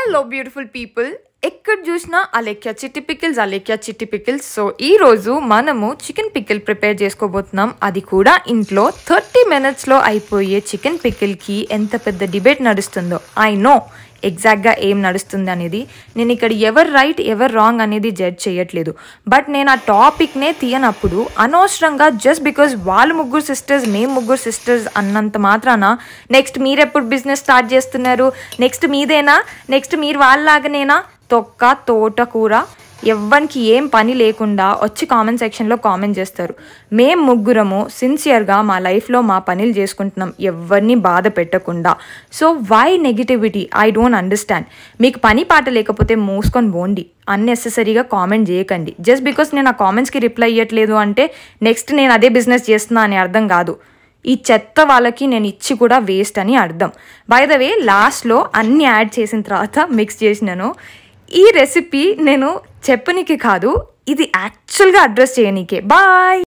Hello beautiful people, ఎక్కడ చూసినా అలేఖ్య చిట్టి పికిల్స్. సో ఈరోజు మనము చికెన్ పికిల్ ప్రిపేర్ చేసుకోబోతున్నాం. అది కూడా ఇంట్లో 30 minutesలో అయిపోయే చికెన్ పికిల్కి ఎంత పెద్ద డిబేట్ నడుస్తుందో. ఐ నో ఎగ్జాక్ట్గా ఏం నడుస్తుంది అనేది. నేను ఇక్కడ ఎవరు రైట్ ఎవరు రాంగ్ అనేది జడ్జ్ చేయట్లేదు. బట్ నేను ఆ టాపిక్నే తీయనప్పుడు అనవసరంగా జస్ట్ బికాజ్ వాళ్ళు ముగ్గురు సిస్టర్స్ మేము ముగ్గురు సిస్టర్స్ అన్నంత మాత్రాన నెక్స్ట్ మీరెప్పుడు బిజినెస్ స్టార్ట్ చేస్తున్నారు, నెక్స్ట్ మీదేనా, నెక్స్ట్ మీరు వాళ్ళలాగానేనా, తొక్క తోటకూర ఎవ్వరికి ఏం పని లేకుండా వచ్చి కామెంట్ సెక్షన్లో కామెంట్ చేస్తారు. మేము ముగ్గురము సిన్సియర్గా మా లైఫ్లో మా పనులు చేసుకుంటున్నాం, ఎవరిని బాధ పెట్టకుండా. So why negativity? I don't understand. మీకు పని పాట లేకపోతే మూసుకొని పోండి, అన్నెసెసరీగా కామెంట్ చేయకండి. జస్ట్ బికాస్ నేను ఆ కామెంట్స్కి రిప్లై ఇవ్వట్లేదు అంటే నెక్స్ట్ నేను అదే బిజినెస్ చేస్తున్నా అని అర్థం కాదు. ఈ చెత్త వాళ్ళకి నేను ఇచ్చి కూడా వేస్ట్ అని అర్థం. బై ద వే లాస్ట్లో అన్నీ యాడ్ చేసిన తర్వాత మిక్స్ చేసినాను. ఈ రెసిపీ నేను చెప్పనీకి కాదు, ఇది యాక్చువల్గా అడ్రస్ చేయనీకే. బాయ్.